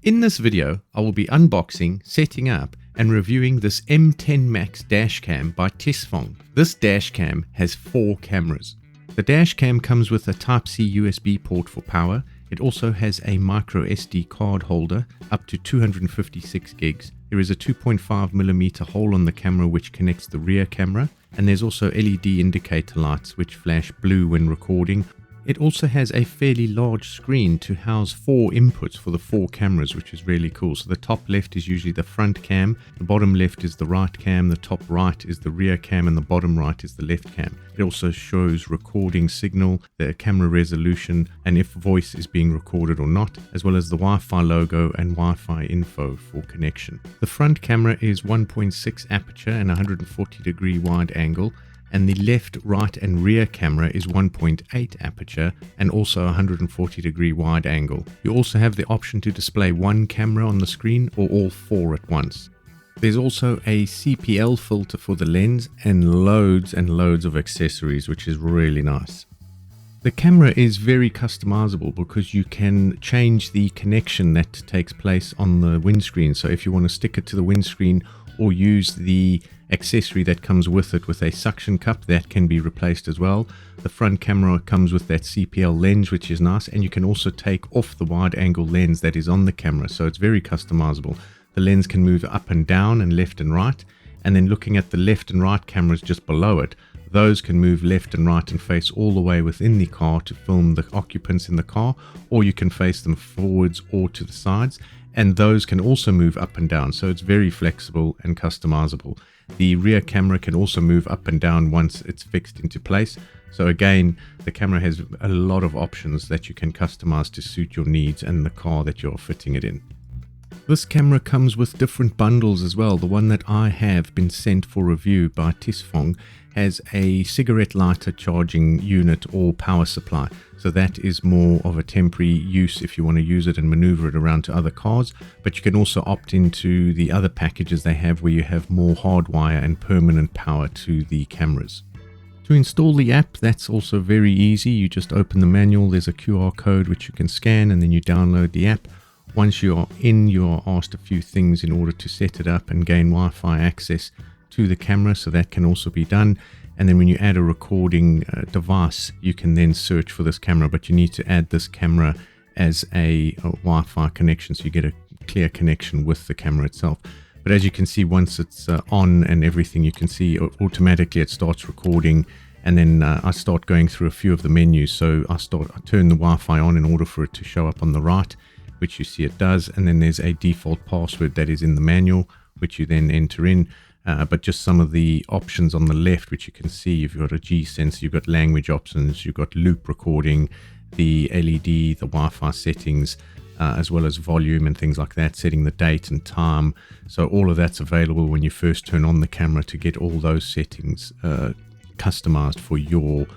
In this video, I will be unboxing, setting up and reviewing this M10max dashcam by TiESFONG. This dashcam has 4 cameras. The dashcam comes with a Type-C USB port for power. It also has a micro SD card holder up to 256 gigs. There is a 2.5mm hole on the camera which connects the rear camera, and there's also LED indicator lights which flash blue when recording. It also has a fairly large screen to house 4 inputs for the 4 cameras, which is really cool. So the top left is usually the front cam, the bottom left is the right cam, the top right is the rear cam, and the bottom right is the left cam. It also shows recording signal, the camera resolution, and if voice is being recorded or not, as well as the Wi-Fi logo and Wi-Fi info for connection. The front camera is 1.6 aperture and 140-degree wide angle, and the left, right and rear camera is 1.8 aperture and also 140-degree wide angle. You also have the option to display one camera on the screen or all 4 at once. There's also a CPL filter for the lens and loads of accessories, which is really nice. The camera is very customizable because you can change the connection that takes place on the windscreen. So if you want to stick it to the windscreen or use the accessory that comes with it with a suction cup, that can be replaced as well. The front camera comes with that CPL lens, which is nice, and you can also take off the wide angle lens that is on the camera, so it's very customizable. The lens can move up and down and left and right, and then looking at the left and right cameras just below it, those can move left and right and face all the way within the car to film the occupants in the car, or you can face them forwards or to the sides, and those can also move up and down, so it's very flexible and customizable. The rear camera can also move up and down once it's fixed into place. So again, the camera has a lot of options that you can customize to suit your needs and the car that you're fitting it in. This camera comes with different bundles as well. The one that I have been sent for review by TiESFONG has a cigarette lighter charging unit or power supply. So that is more of a temporary use if you want to use it and maneuver it around to other cars. But you can also opt into the other packages they have where you have more hardwire and permanent power to the cameras. To install the app, that's also very easy. You just open the manual, there's a QR code which you can scan, and then you download the app. Once you are in, you are asked a few things in order to set it up and gain Wi-Fi access to the camera, so that can also be done. And then when you add a recording device, you can then search for this camera, but you need to add this camera as a Wi-Fi connection, so you get a clear connection with the camera itself. But as you can see, once it's on and everything, you can see automatically it starts recording, and then I start going through a few of the menus. So I turn the Wi-Fi on in order for it to show up on the right, which you see it does, and then there's a default password that is in the manual, which you then enter in. But just some of the options on the left, which you can see, you've got a G sensor, you've got language options, you've got loop recording, the LED, the Wi-Fi settings, as well as volume and things like that, setting the date and time. So all of that's available when you first turn on the camera to get all those settings customized for your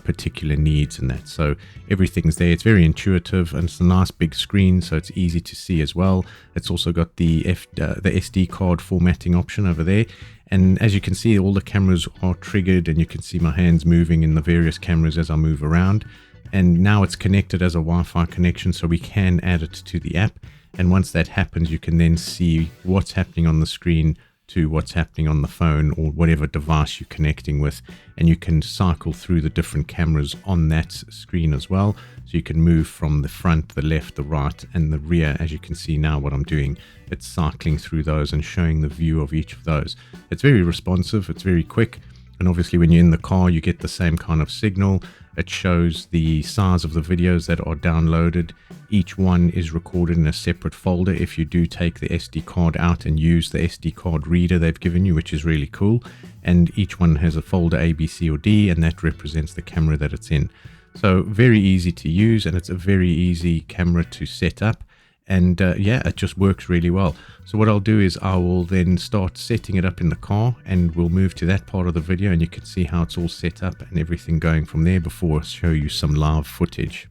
particular needs and that. So everything's there. It's very intuitive, and it's a nice big screen, so it's easy to see as well. It's also got the SD card formatting option over there, and as you can see, all the cameras are triggered, and you can see my hands moving in the various cameras as I move around. And now it's connected as a Wi-Fi connection, so we can add it to the app, and once that happens, you can then see what's happening on the screen to what's happening on the phone or whatever device you're connecting with, and you can cycle through the different cameras on that screen as well. So you can move from the front, the left, the right and the rear. As you can see now what I'm doing, it's cycling through those and showing the view of each of those. It's very responsive, it's very quick, and obviously when you're in the car you get the same kind of signal. It shows the size of the videos that are downloaded. Each one is recorded in a separate folder if you do take the SD card out and use the SD card reader they've given you, which is really cool. And each one has a folder A, B, C or D, and that represents the camera that it's in. So very easy to use, and it's a very easy camera to set up. And yeah, it just works really well. So what I'll do is I will then start setting it up in the car, and we'll move to that part of the video, and you can see how it's all set up and everything going from there before I show you some live footage.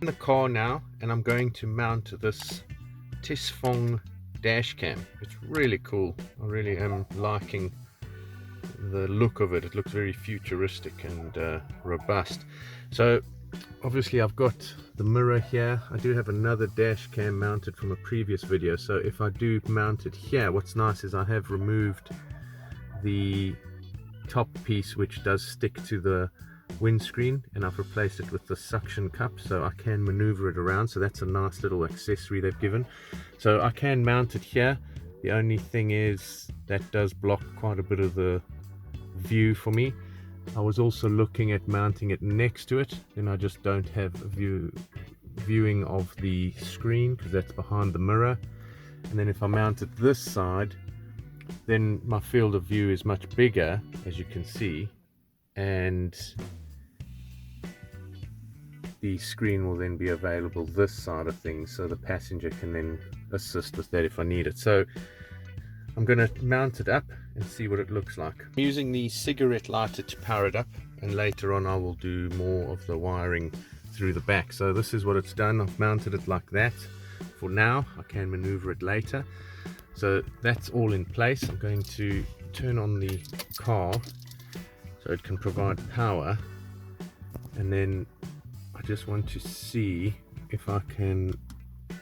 In the car now, and I'm going to mount this TiESFONG dash cam. It's really cool. I really am liking the look of it. It looks very futuristic and robust. So Obviously I've got the mirror here. I do have another dash cam mounted from a previous video, so if I do mount it here, what's nice is I have removed the top piece which does stick to the windscreen, and I've replaced it with the suction cup so I can maneuver it around. So that's a nice little accessory they've given, so I can mount it here. The only thing is that does block quite a bit of the view for me. I was also looking at mounting it next to it, then I just don't have a viewing of the screen because that's behind the mirror. And then if I mount it this side, then my field of view is much bigger, as you can see, and the screen will then be available this side of things, so the passenger can then assist with that if I need it. So I'm going to mount it up and see what it looks like. I'm using the cigarette lighter to power it up, and later on I will do more of the wiring through the back. So this is what it's done. I've mounted it like that for now. I can maneuver it later. So that's all in place. I'm going to turn on the car so it can provide power, and then I just want to see if I can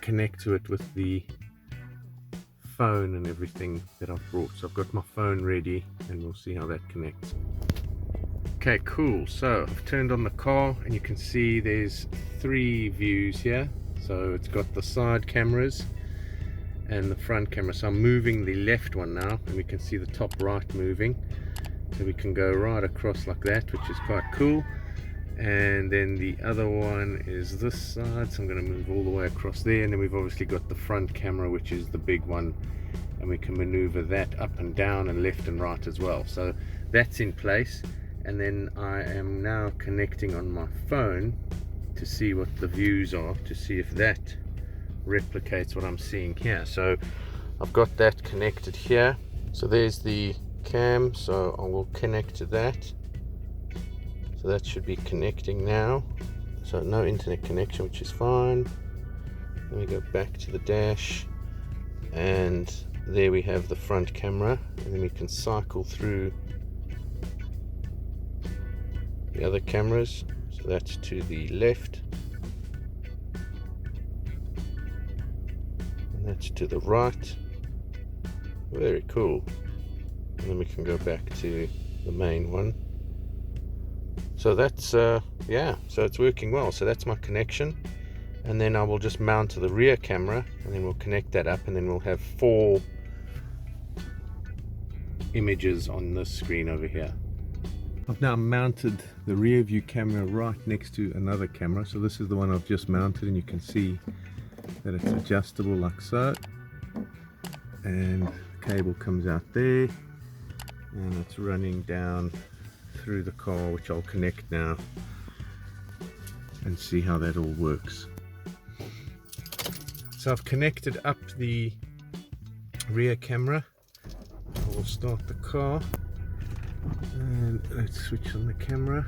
connect to it with the phone and everything that I've brought. So I've got my phone ready and we'll see how that connects. Okay, cool. So I've turned on the car and you can see there's 3 views here. So it's got the side cameras and the front camera. So I'm moving the left one now and we can see the top right moving. So we can go right across like that, which is quite cool. And then the other one is this side, so I'm going to move all the way across there. And then we've obviously got the front camera, which is the big one, and we can maneuver that up and down and left and right as well. So that's in place. And then I am now connecting on my phone to see what the views are, to see if that replicates what I'm seeing here. So I've got that connected here. So there's the cam, so I will connect to that. So that should be connecting now. So no internet connection, which is fine. Then we go back to the dash, and there we have the front camera, and then we can cycle through the other cameras. So that's to the left, and that's to the right. Very cool. And then we can go back to the main one. So that's yeah, so it's working well. So that's my connection, and then I will just mount to the rear camera, and then we'll connect that up, and then we'll have 4 images on this screen over here. I've now mounted the rear view camera right next to another camera. So this is the one I've just mounted, and you can see that it's adjustable like so, and the cable comes out there and it's running down through the car, which I'll connect now and see how that all works. So I've connected up the rear camera. I will start the car and let's switch on the camera.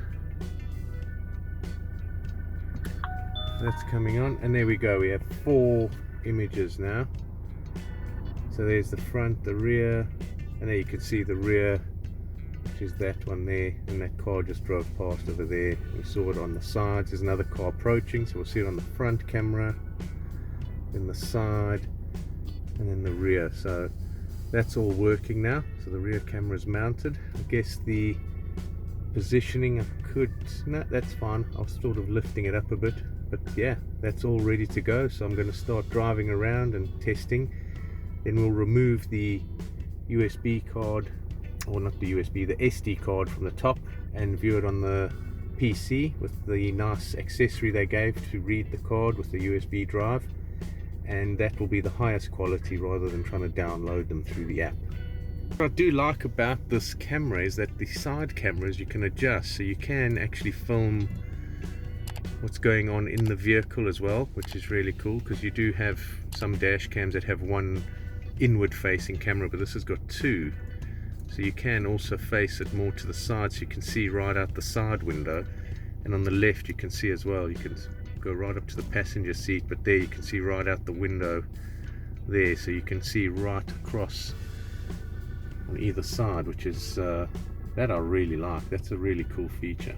That's coming on, and there we go. We have 4 images now. So there's the front, the rear, and there you can see the rear, which is that one there, and that car just drove past over there. We saw it on the sides. There's another car approaching, so we'll see it on the front camera, then the side, and then the rear. So that's all working now. So the rear camera is mounted. I guess the positioning I could, no, that's fine. I was sort of lifting it up a bit, but yeah, that's all ready to go. So I'm going to start driving around and testing. Then we'll remove the USB card, or not the USB, the SD card from the top, and view it on the PC with the nice accessory they gave to read the card with the USB drive, and that will be the highest quality rather than trying to download them through the app. What I do like about this camera is that the side cameras you can adjust, so you can actually film what's going on in the vehicle as well, which is really cool, because you do have some dash cams that have one inward facing camera, but this has got 2, so you can also face it more to the side, so you can see right out the side window, and on the left you can see as well. You can go right up to the passenger seat, but there you can see right out the window there, so you can see right across on either side, which is that I really like. That's a really cool feature.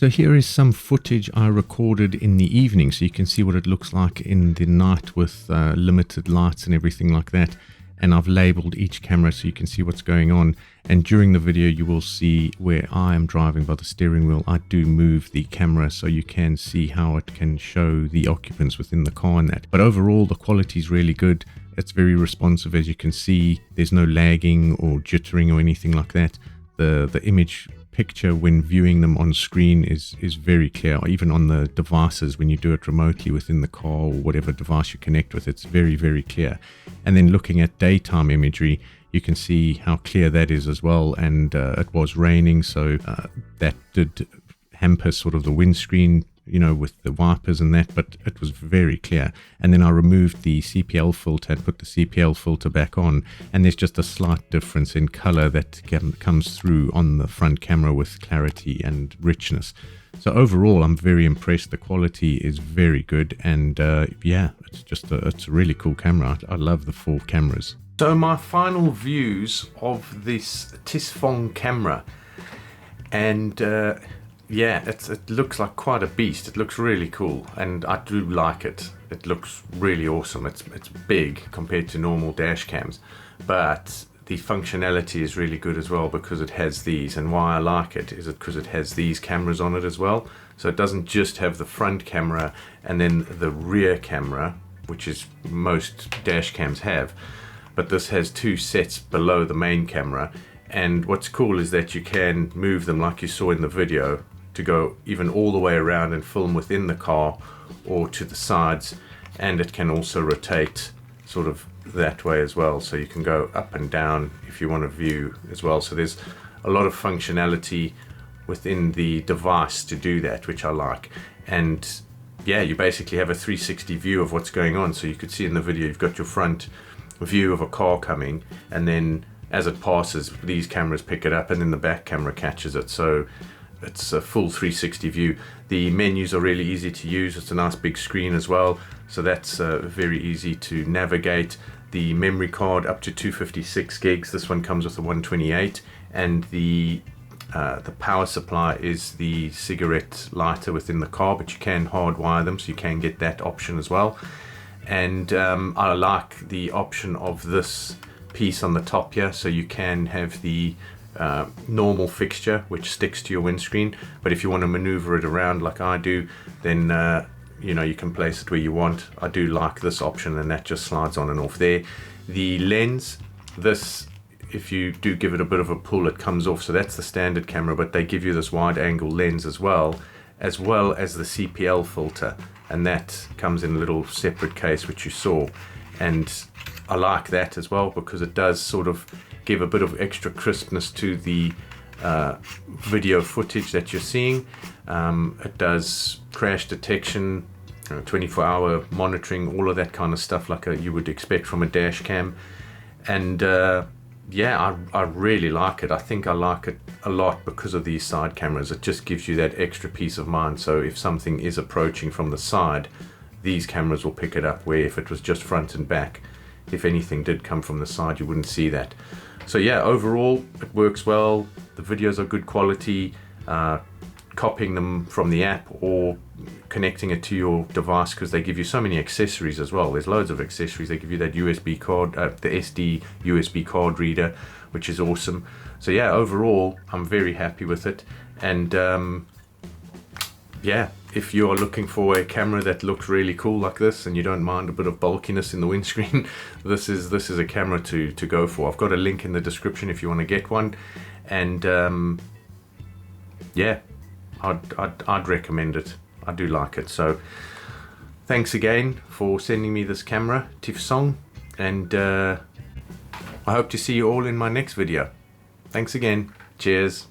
So here is some footage I recorded in the evening, so you can see what it looks like in the night with limited lights and everything like that. And I've labeled each camera so you can see what's going on. And during the video you will see where I am driving by the steering wheel, I do move the camera so you can see how it can show the occupants within the car and that. But overall the quality is really good. It's very responsive, as you can see. There's no lagging or jittering or anything like that. The image picture when viewing them on screen is very clear. Even on the devices, when you do it remotely within the car or whatever device you connect with, it's very clear. And then looking at daytime imagery, you can see how clear that is as well. And it was raining, so that did hamper sort of the windscreen, you know, with the wipers and that, but it was very clear. And then I removed the CPL filter and put the CPL filter back on, and there's just a slight difference in color that comes through on the front camera with clarity and richness. So overall, I'm very impressed. The quality is very good, and yeah, it's a really cool camera. I love the 4 cameras. So my final views of this TiESFONG camera, and yeah, it looks like quite a beast. It looks really cool, and I do like it. It looks really awesome. It's big compared to normal dash cams, but the functionality is really good as well because it has these. And why I like it is because it has these cameras on it as well. So it doesn't just have the front camera and then the rear camera, which is most dash cams have, but this has 2 sets below the main camera. And what's cool is that you can move them, like you saw in the video, to go even all the way around and film within the car or to the sides, and it can also rotate sort of that way as well, so you can go up and down if you want to view as well. So there's a lot of functionality within the device to do that, which I like. And yeah, you basically have a 360 view of what's going on. So you could see in the video, you've got your front view of a car coming, and then as it passes, these cameras pick it up, and then the back camera catches it. So it's a full 360 view. The menus are really easy to use. It's a nice big screen as well, so that's very easy to navigate. The memory card up to 256 gigs. This one comes with a 128, and the power supply is the cigarette lighter within the car, but you can hardwire them, so you can get that option as well. And I like the option of this piece on the top here, so you can have the normal fixture which sticks to your windscreen, but if you want to maneuver it around like I do, then you know, you can place it where you want. I do like this option, and that just slides on and off there. The lens, this, if you do give it a bit of a pull, it comes off, so that's the standard camera, but they give you this wide angle lens as well as the CPL filter, and that comes in a little separate case which you saw. And I like that as well because it does sort of give a bit of extra crispness to the video footage that you're seeing. It does crash detection, 24-hour monitoring, all of that kind of stuff like you would expect from a dash cam. And yeah, I really like it. I think I like it a lot because of these side cameras. It just gives you that extra peace of mind. So if something is approaching from the side, these cameras will pick it up, where if it was just front and back, if anything did come from the side, you wouldn't see that. So yeah, overall it works well. The videos are good quality. Copying them from the app or connecting it to your device, because they give you so many accessories as well. There's loads of accessories. They give you that USB card, the SD USB card reader, which is awesome. So yeah, overall I'm very happy with it. And yeah, if you're looking for a camera that looks really cool like this and you don't mind a bit of bulkiness in the windscreen, this is a camera to go for. I've got a link in the description if you want to get one. And yeah, I'd recommend it. I do like it. So thanks again for sending me this camera, TiESFONG, and I hope to see you all in my next video. Thanks again. Cheers.